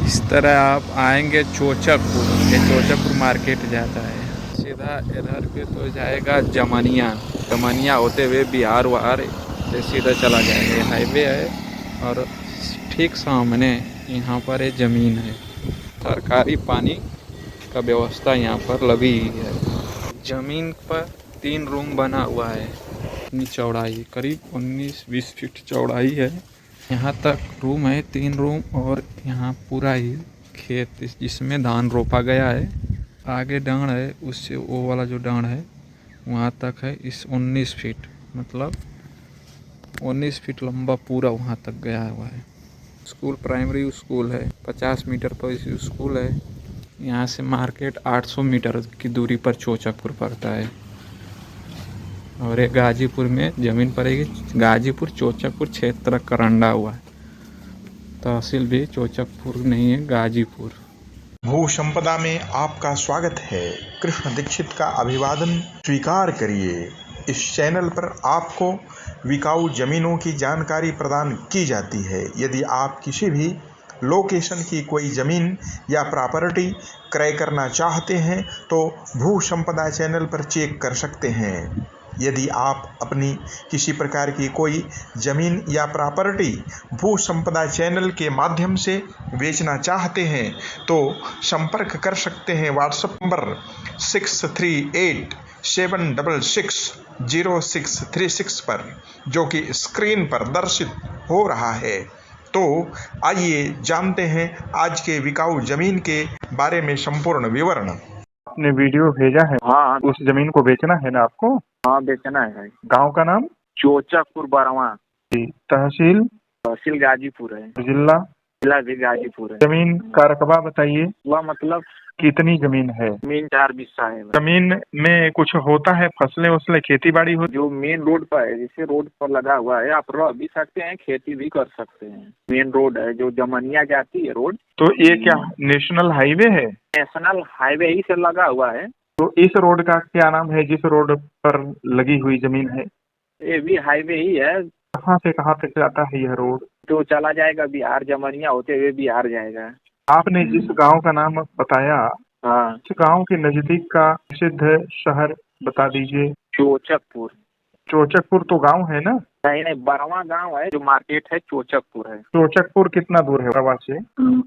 इस तरह आप आएंगे चोचकपुर, ये चोचकपुर मार्केट जाता है, सीधा इधर पे तो जाएगा जमनिया, जमनिया होते हुए बिहार वहार से सीधा चला जाएगा। ये हाईवे है और ठीक सामने यहाँ पर ये ज़मीन है, सरकारी पानी का व्यवस्था यहाँ पर लगी हुई है। ज़मीन पर 3 रूम बना हुआ है, इतनी चौड़ाई करीब 19-20 फीट चौड़ाई है। यहाँ तक रूम है 3 रूम, और यहाँ पूरा ही खेत जिसमें धान रोपा गया है। आगे डांड है, उससे वो वाला जो डांड है वहाँ तक है। इस 19 फीट मतलब 19 फीट लंबा पूरा वहाँ तक गया हुआ है। स्कूल प्राइमरी स्कूल है, 50 मीटर पर स्कूल है। यहाँ से मार्केट 800 मीटर की दूरी पर चोचकपुर पड़ता है, और ये गाजीपुर में ज़मीन पड़ेगी। गाजीपुर चोचकपुर क्षेत्र करंडा हुआ है, तहसील भी चोचकपुर नहीं है, गाजीपुर। भू संपदा में आपका स्वागत है। कृष्ण दीक्षित का अभिवादन स्वीकार करिए। इस चैनल पर आपको बिकाऊ जमीनों की जानकारी प्रदान की जाती है। यदि आप किसी भी लोकेशन की कोई ज़मीन या प्रॉपर्टी क्रय करना चाहते हैं तो भू संपदा चैनल पर चेक कर सकते हैं। यदि आप अपनी किसी प्रकार की कोई ज़मीन या प्रॉपर्टी भू संपदा चैनल के माध्यम से बेचना चाहते हैं तो संपर्क कर सकते हैं व्हाट्सएप नंबर 6387660636 पर, जो कि स्क्रीन पर दर्शित हो रहा है। तो आइए जानते हैं आज के बिकाऊ जमीन के बारे में संपूर्ण विवरण। आपने वीडियो भेजा है। हाँ उस जमीन को बेचना है ना आपको? हाँ बेचना है भाई। गांव का नाम? चोचकपुर बरवा। तहसील? तहसील गाजीपुर है। जिला? जिला भी गाजीपुर है। जमीन का रकबा बताइए। वह मतलब कितनी जमीन है? जमीन 4 बिस्सा है। जमीन में कुछ होता है, फसलें वसलें, खेती बाड़ी हो? जो मेन रोड पर है, जैसे रोड पर लगा हुआ है, आप रह भी सकते हैं, खेती भी कर सकते हैं। मेन रोड है, जो जमनिया जाती है रोड। तो ये क्या नेशनल हाईवे है? नेशनल हाईवे ही से लगा हुआ है। तो इस रोड का क्या नाम है जिस रोड पर लगी हुई जमीन है? ये भी हाईवे ही है। कहाँ से कहाँ तक जाता है यह रोड? तो चला जाएगा बिहार, जमनिया होते हुए बिहार जाएगा। आपने जिस गांव का नाम बताया, हाँ, उस गांव के नजदीक का प्रसिद्ध शहर बता दीजिए। चोचकपुर। चोचकपुर तो गांव है ना? नहीं नहीं, बरवा गांव है, जो मार्केट है चोचकपुर है। चोचकपुर कितना दूर है बरवा से?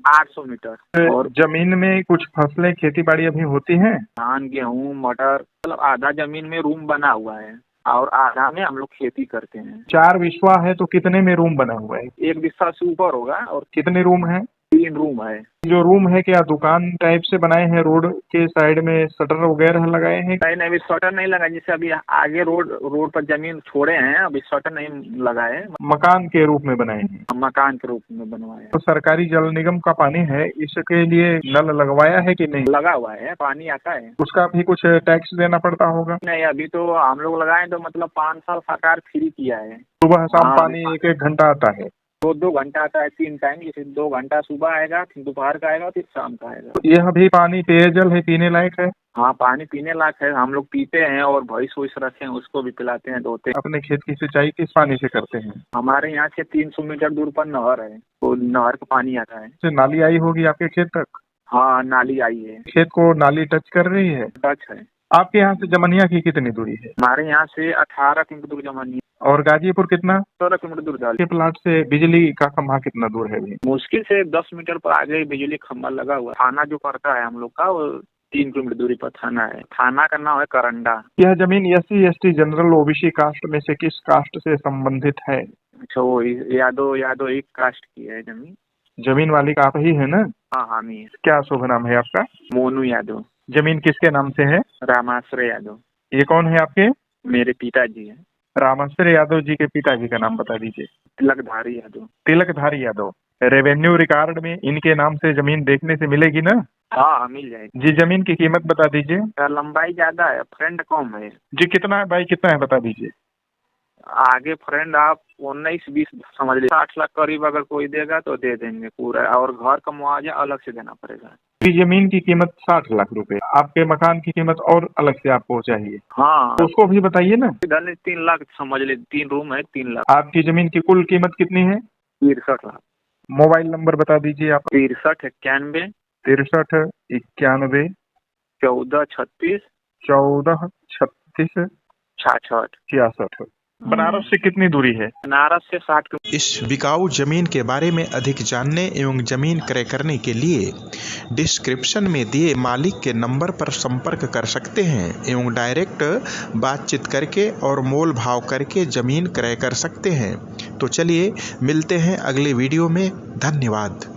800 मीटर। और जमीन में कुछ फसलें खेती बाड़ी अभी होती हैं? धान, गेहूँ, मटर, मतलब आधा जमीन में रूम बना हुआ है और आधा में हम लोग खेती करते हैं। 4 बिस्वा है तो कितने में रूम बना हुआ है? 1 बिस्सा से ऊपर होगा। और कितने रूम है? 3 रूम है। जो रूम है क्या दुकान टाइप से बनाए हैं? रोड के साइड में शटर वगैरह लगाए हैं? नहीं नहीं, अभी शटर नहीं लगा। जैसे अभी आगे रोड पर जमीन छोड़े हैं, अभी शटर नहीं लगाए। मकान के रूप में बनाए हैं? मकान के रूप में बनवाए हैं। तो सरकारी जल निगम का पानी है, इसके लिए नल लगवाया है कि नहीं? लगा हुआ है, पानी आता है। उसका भी कुछ टैक्स देना पड़ता होगा? नहीं, अभी तो हम लोग लगाए तो मतलब 5 साल सरकार फ्री किया है। सुबह शाम हाँ, पानी 1-1 घंटा आता है? 2-2 घंटा आता है, 3 टाइम। जैसे 2 घंटा सुबह आएगा, फिर दोपहर का आएगा, फिर शाम का आएगा। तो यह भी पानी पेयजल है, पीने लायक है? हाँ, पानी पीने लायक है। हम लोग पीते हैं और भैंस वैस रखे हैं, उसको भी पिलाते हैं, धोते हैं। अपने खेत की सिंचाई किस पानी से करते हैं? हमारे यहाँ से 300 मीटर दूर पर नहर है, तो नहर का पानी आता है। से नाली आई होगी आपके खेत तक? हाँ, नाली आई है। खेत को नाली टच कर रही है? टच है। आपके यहाँ से जमनिया की कितनी दूरी है? हमारे यहाँ से 18 किलोमीटर दूर जमानी है। और गाजीपुर कितना? 16 किलोमीटर दूर डाल। के प्लाट से बिजली का खंभा कितना दूर है अभी? मुश्किल से 10 मीटर पर आगे बिजली खंभा लगा हुआ है। थाना जो पड़ता है हम लोग का, वो 3 किलोमीटर दूरी पर थाना है। थाना का नाम है करंडा। यह जमीन SC ST general OBC caste में से किस कास्ट से संबंधित है? अच्छा, वो यादव एक कास्ट की है जमीन। जमीन मालिक आप ही है ना? हाँ, हम ही है। क्या शुभ नाम है आपका? मोनू यादव। जमीन किसके नाम से है? रामाश्रय यादव। ये कौन है आपके? मेरे पिताजी है। रामाश्रय यादव जी के पिताजी का नाम बता दीजिए। तिलकधारी यादव। तिलकधारी यादव। रेवेन्यू रिकॉर्ड में इनके नाम से जमीन देखने से मिलेगी ना? हाँ, मिल जाएगी जी। जमीन की कीमत बता दीजिए। लंबाई ज्यादा है, फ्रंट कम है। जी, कितना है बाई कितना है बता दीजिए। आगे फ्रंट आप 19-20 समझ लीजिए। 60 लाख करीब अगर कोई देगा तो दे देंगे पूरा, और घर का मुआवजा अलग से देना पड़ेगा। जमीन की कीमत 60 लाख रुपए, आपके मकान की कीमत और अलग से आपको चाहिए? हाँ, तो उसको भी बताइए ना। इधर 3 लाख समझ लीजिए। 3 रूम है, 3 लाख। आपकी जमीन की कुल कीमत कितनी है? 63 लाख। मोबाइल नंबर बता दीजिए आप। 6391 6391 1436 1436 66। 66। बनारस से कितनी दूरी है? बनारस से 60 किलोमीटर। इस बिकाऊ जमीन के बारे में अधिक जानने एवं जमीन क्रय करने के लिए डिस्क्रिप्शन में दिए मालिक के नंबर पर संपर्क कर सकते हैं एवं डायरेक्ट बातचीत करके और मोल भाव करके जमीन क्रय कर सकते हैं। तो चलिए मिलते हैं अगले वीडियो में। धन्यवाद।